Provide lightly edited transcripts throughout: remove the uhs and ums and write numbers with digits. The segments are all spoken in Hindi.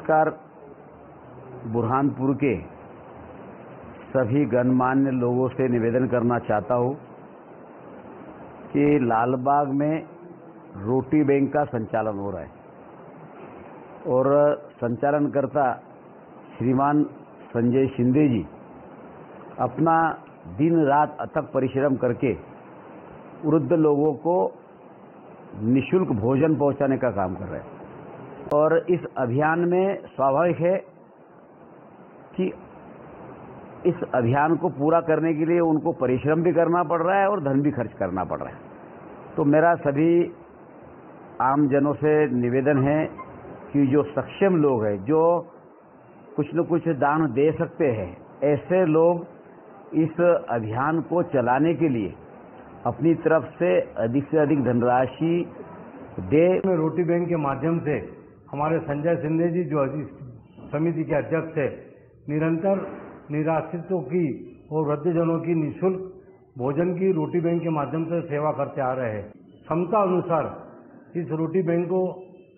नमस्कार। बुरहानपुर के सभी गणमान्य लोगों से निवेदन करना चाहता हूं कि लालबाग में रोटी बैंक का संचालन हो रहा है और संचालनकर्ता श्रीमान संजय शिंदे जी अपना दिन रात अथक परिश्रम करके वृद्ध लोगों को निःशुल्क भोजन पहुंचाने का काम कर रहे हैं। और इस अभियान में स्वाभाविक है कि इस अभियान को पूरा करने के लिए उनको परिश्रम भी करना पड़ रहा है और धन भी खर्च करना पड़ रहा है। तो मेरा सभी आमजनों से निवेदन है कि जो सक्षम लोग हैं, जो कुछ न कुछ दान दे सकते हैं, ऐसे लोग इस अभियान को चलाने के लिए अपनी तरफ से अधिक धनराशि दे। रोटी बैंक के माध्यम से हमारे संजय शिंदे जी जो समिति के अध्यक्ष है, निरंतर निराश्रितों की और वृद्धजनों की निःशुल्क भोजन की रोटी बैंक के माध्यम से सेवा करते आ रहे हैं। क्षमता अनुसार इस रोटी बैंक को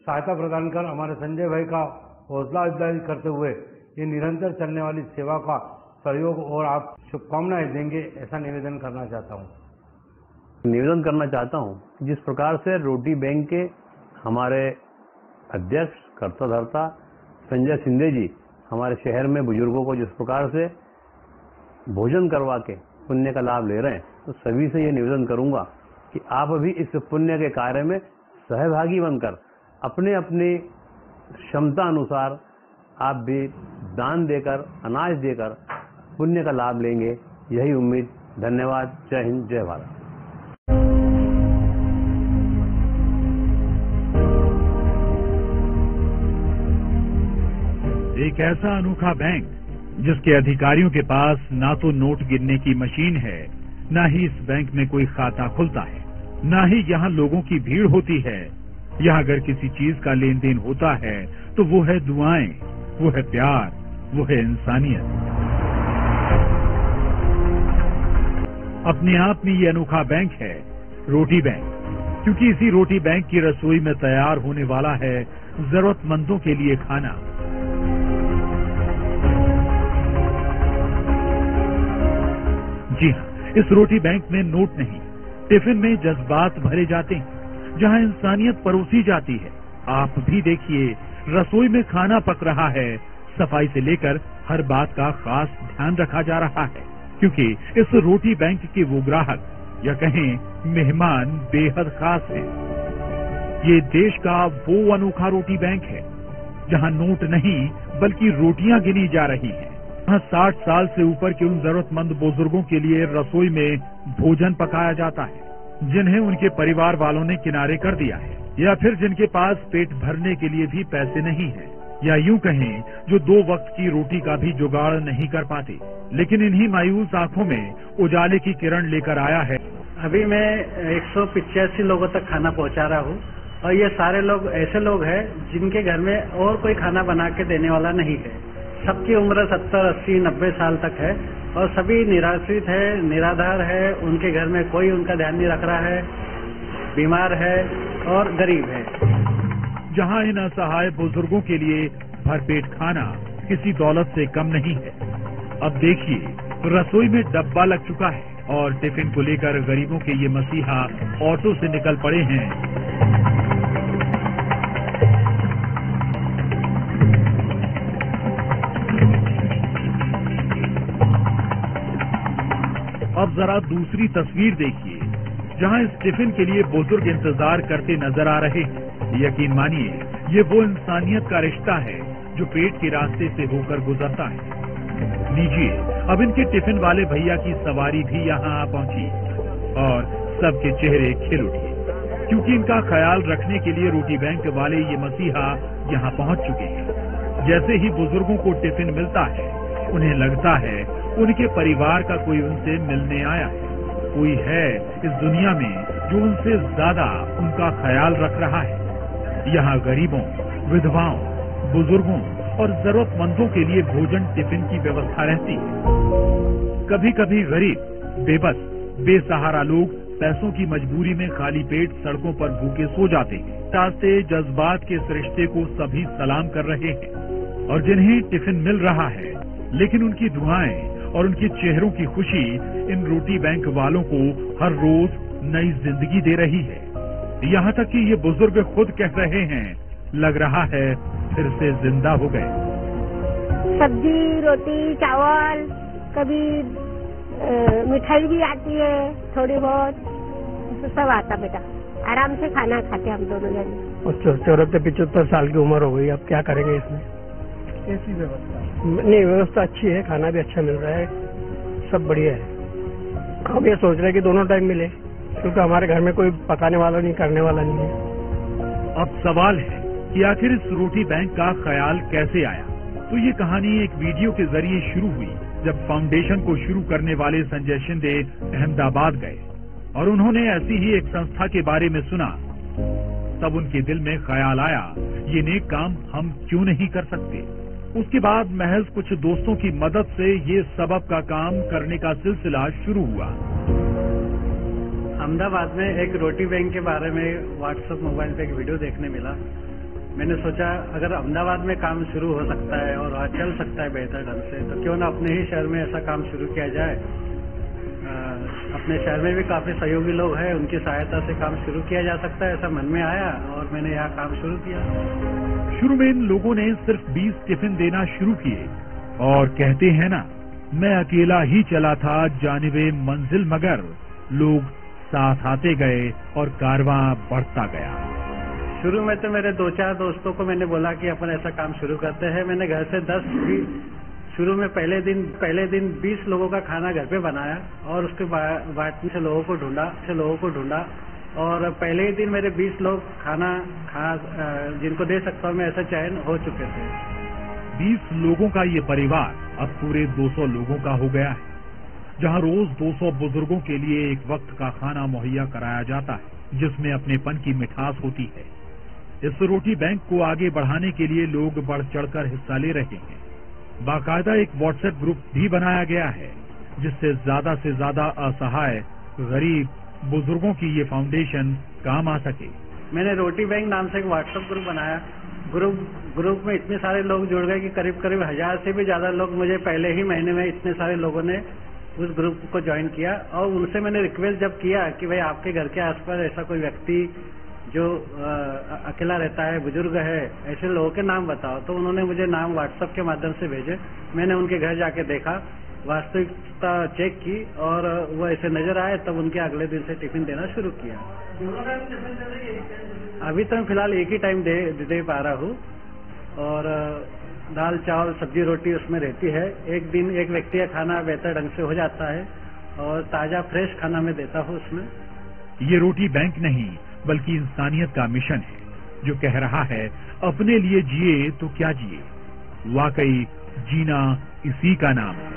सहायता प्रदान कर हमारे संजय भाई का हौसला अफजाई करते हुए ये निरंतर चलने वाली सेवा का सहयोग और आप शुभकामनाएं देंगे, ऐसा निवेदन करना चाहता हूँ। निवेदन करना चाहता हूँ जिस प्रकार से रोटी बैंक के हमारे अध्यक्ष कर्ताधर्ता संजय शिंदे जी हमारे शहर में बुजुर्गों को जिस प्रकार से भोजन करवा के पुण्य का लाभ ले रहे हैं, तो सभी से ये निवेदन करूंगा कि आप भी इस पुण्य के कार्य में सहभागी बनकर अपने अपनी क्षमता अनुसार आप भी दान देकर, अनाज देकर पुण्य का लाभ लेंगे, यही उम्मीद। धन्यवाद। जय हिंद, जय भारत। एक ऐसा अनोखा बैंक जिसके अधिकारियों के पास ना तो नोट गिनने की मशीन है, ना ही इस बैंक में कोई खाता खुलता है, ना ही यहाँ लोगों की भीड़ होती है। यहाँ अगर किसी चीज का लेन देन होता है तो वो है दुआएं, वो है प्यार, वो है इंसानियत। अपने आप में ये अनोखा बैंक है रोटी बैंक, क्योंकि इसी रोटी बैंक की रसोई में तैयार होने वाला है जरूरतमंदों के लिए खाना। जी हाँ, इस रोटी बैंक में नोट नहीं, टिफिन में जज्बात भरे जाते हैं, जहाँ इंसानियत परोसी जाती है। आप भी देखिए, रसोई में खाना पक रहा है, सफाई से लेकर हर बात का खास ध्यान रखा जा रहा है, क्योंकि इस रोटी बैंक के वो ग्राहक या कहें मेहमान बेहद खास हैं। ये देश का वो अनोखा रोटी बैंक है जहाँ नोट नहीं बल्कि रोटियां गिनी जा रही हैं। 60 साल से ऊपर के उन जरूरतमंद बुजुर्गों के लिए रसोई में भोजन पकाया जाता है, जिन्हें उनके परिवार वालों ने किनारे कर दिया है, या फिर जिनके पास पेट भरने के लिए भी पैसे नहीं है, या यूं कहें जो 2 वक्त की रोटी का भी जुगाड़ नहीं कर पाते। लेकिन इन्हीं मायूस आंखों में उजाले की किरण लेकर आया है। अभी मैं 185 लोगों तक खाना पहुंचा रहा हूं, और ये सारे लोग ऐसे लोग हैं जिनके घर में और कोई खाना बना के देने वाला नहीं है। सबकी उम्र 70, 80, 90 साल तक है और सभी निराश्रित है, निराधार है, उनके घर में कोई उनका ध्यान नहीं रख रहा है, बीमार है और गरीब है। जहां इन असहाय बुजुर्गों के लिए भरपेट खाना किसी दौलत से कम नहीं है। अब देखिए, रसोई में डब्बा लग चुका है और टिफिन को लेकर गरीबों के ये मसीहा ऑटो से निकल पड़े हैं। अब जरा दूसरी तस्वीर देखिए, जहां इस टिफिन के लिए बुजुर्ग इंतजार करते नजर आ रहे हैं। यकीन मानिए, ये वो इंसानियत का रिश्ता है जो पेट के रास्ते से होकर गुजरता है। लीजिए, अब इनके टिफिन वाले भैया की सवारी भी यहाँ आ पहुंची और सबके चेहरे खिल उठे, क्योंकि इनका ख्याल रखने के लिए रोटी बैंक वाले ये मसीहा यहाँ पहुंच चुके हैं। जैसे ही बुजुर्गों को टिफिन मिलता है, उन्हें लगता है उनके परिवार का कोई उनसे मिलने आया है, कोई है इस दुनिया में जो उनसे ज्यादा उनका ख्याल रख रहा है। यहाँ गरीबों, विधवाओं, बुजुर्गों और जरूरतमंदों के लिए भोजन टिफिन की व्यवस्था रहती है। कभी कभी गरीब, बेबस, बेसहारा लोग पैसों की मजबूरी में खाली पेट सड़कों पर भूखे सो जाते हैं। रास्ते जज्बात के इस रिश्ते को सभी सलाम कर रहे हैं और जिन्हें टिफिन मिल रहा है, लेकिन उनकी दुआएं और उनके चेहरों की खुशी इन रोटी बैंक वालों को हर रोज नई जिंदगी दे रही है। यहाँ तक कि ये बुजुर्ग खुद कह रहे हैं, लग रहा है फिर से जिंदा हो गए। सब्जी, रोटी, चावल, कभी मिठाई भी आती है, थोड़ी बहुत सब आता बेटा। आराम से खाना खाते हम दोनों जन। 74-75 साल की उम्र हो गई, अब क्या करेंगे इसमें? कैसी व्यवस्था? नहीं, व्यवस्था अच्छी है, खाना भी अच्छा मिल रहा है, सब बढ़िया है। हम ये सोच रहे हैं कि दोनों टाइम मिले, क्योंकि हमारे घर में कोई पकाने वाला नहीं, करने वाला नहीं है। अब सवाल है कि आखिर इस रोटी बैंक का ख्याल कैसे आया? तो ये कहानी एक वीडियो के जरिए शुरू हुई जब फाउंडेशन को शुरू करने वाले संजय शिंदे अहमदाबाद गए और उन्होंने ऐसी ही एक संस्था के बारे में सुना। तब उनके दिल में ख्याल आया, ये नेक काम हम क्यों नहीं कर सकते। उसके बाद महज कुछ दोस्तों की मदद से ये सबब का काम करने का सिलसिला शुरू हुआ। अहमदाबाद में एक रोटी बैंक के बारे में व्हाट्सएप मोबाइल पे एक वीडियो देखने मिला। मैंने सोचा अगर अहमदाबाद में काम शुरू हो सकता है और वहाँ चल सकता है बेहतर ढंग से, तो क्यों ना अपने ही शहर में ऐसा काम शुरू किया जाए। अपने शहर में भी काफी सहयोगी लोग हैं, उनकी सहायता से काम शुरू किया जा सकता है, ऐसा मन में आया और मैंने यहाँ काम शुरू किया। शुरू में इन लोगों ने सिर्फ 20 टिफिन देना शुरू किए और कहते हैं ना, मैं अकेला ही चला था जानिबे मंजिल, मगर लोग साथ आते गए और कारवां बढ़ता गया। शुरू में तो मेरे 2-4 दोस्तों को मैंने बोला कि अपन ऐसा काम शुरू करते हैं। मैंने घर से 10 भी शुरू में पहले दिन 20 लोगों का खाना घर पे बनाया और उसके बांटने से लोगों को ढूंढा और पहले ही दिन मेरे 20 लोग खाना जिनको दे सकता हूँ मैं, ऐसा चयन हो चुके थे। 20 लोगों का ये परिवार अब पूरे 200 लोगों का हो गया है, जहाँ रोज 200 बुजुर्गों के लिए एक वक्त का खाना मुहैया कराया जाता है, जिसमें अपनेपन की मिठास होती है। इस रोटी बैंक को आगे बढ़ाने के लिए लोग बढ़ चढ़कर हिस्सा ले रहे हैं। बाकायदा एक व्हाट्सएप ग्रुप भी बनाया गया है, जिससे ज्यादा से ज्यादा असहाय, गरीब बुजुर्गों की ये फाउंडेशन काम आ सके। मैंने रोटी बैंक नाम से एक व्हाट्सएप ग्रुप बनाया। ग्रुप में इतने सारे लोग जुड़ गए कि करीब 1000 से भी ज्यादा लोग मुझे पहले ही महीने में इतने सारे लोगों ने उस ग्रुप को ज्वाइन किया। और उनसे मैंने रिक्वेस्ट जब किया कि भाई आपके घर के आसपास ऐसा कोई व्यक्ति जो अकेला रहता है, बुजुर्ग है, ऐसे लोगों के नाम बताओ, तो उन्होंने मुझे नाम व्हाट्सएप के माध्यम से भेजे। मैंने उनके घर जाके देखा, वास्तविकता चेक की और वो ऐसे नजर आए, तब उनके अगले दिन से टिफिन देना शुरू किया। अभी तो फिलहाल एक ही टाइम दे पा रहा हूँ और दाल, चावल, सब्जी, रोटी उसमें रहती है। एक दिन एक व्यक्ति का खाना बेहतर ढंग से हो जाता है और ताजा फ्रेश खाना मैं देता हूँ उसमें। ये रोटी बैंक नहीं बल्कि इंसानियत का मिशन है, जो कह रहा है अपने लिए जिए तो क्या जिए। वाकई जीना इसी का नाम है।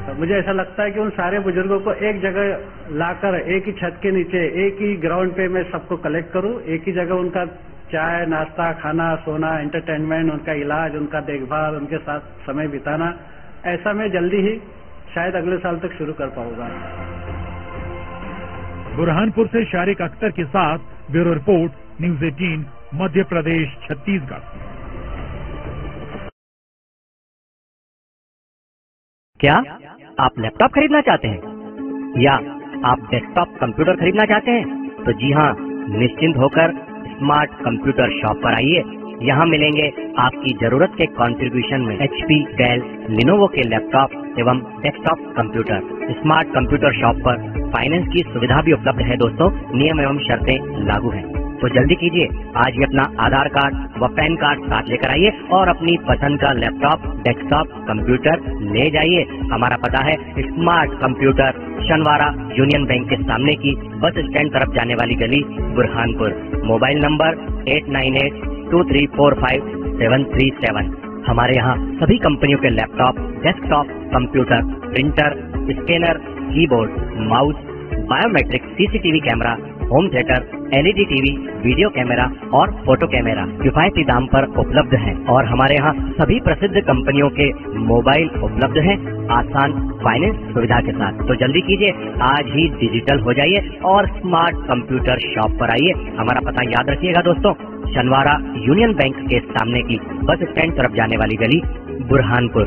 तो मुझे ऐसा लगता है कि उन सारे बुजुर्गों को एक जगह लाकर एक ही छत के नीचे, एक ही ग्राउंड पे मैं सबको कलेक्ट करूं, एक ही जगह उनका चाय, नाश्ता, खाना, सोना, एंटरटेनमेंट, उनका इलाज, उनका देखभाल, उनके साथ समय बिताना, ऐसा मैं जल्दी ही शायद अगले साल तक शुरू कर पाऊंगा। बुरहानपुर से शारिक अख्तर के साथ bureau report, news 18, Madhya Pradesh, Chhattisgarh. क्या आप लैपटॉप खरीदना चाहते हैं या आप डेस्कटॉप कंप्यूटर खरीदना चाहते हैं? तो जी हाँ, निश्चिंत होकर स्मार्ट कंप्यूटर शॉप पर आइए। यहाँ मिलेंगे आपकी जरूरत के कंट्रीब्यूशन में HP, डेल, लिनोवो के लैपटॉप एवं desktop computer. Smart computer shop पर फाइनेंस की सुविधा भी उपलब्ध है दोस्तों। नियम एवं शर्तें लागू हैं, तो जल्दी कीजिए, आज ही अपना आधार कार्ड व पैन कार्ड साथ लेकर आइए और अपनी पसंद का लैपटॉप, डेस्कटॉप कंप्यूटर ले जाइए। हमारा पता है स्मार्ट कंप्यूटर, शनवारा यूनियन बैंक के सामने की बस स्टैंड तरफ जाने वाली गली, बुरहानपुर। Mobile number 8982345737। हमारे यहाँ सभी कंपनियों के laptop, desktop computer, printer, scanner, keyboard, mouse, biometric, CCTV camera, home theatre, LED TV, video camera और फोटो कैमरा किफायती दाम पर उपलब्ध हैं। और हमारे यहाँ सभी प्रसिद्ध कंपनियों के मोबाइल उपलब्ध हैं। आसान फाइनेंस सुविधा के साथ। तो जल्दी कीजिए, आज ही डिजिटल हो जाइए और स्मार्ट कंप्यूटर शॉप पर आइए। हमारा पता याद रखिएगा दोस्तों, शनवारा यूनियन बैंक के सामने की बस स्टैंड तरफ जाने वाली गली, बुरहानपुर।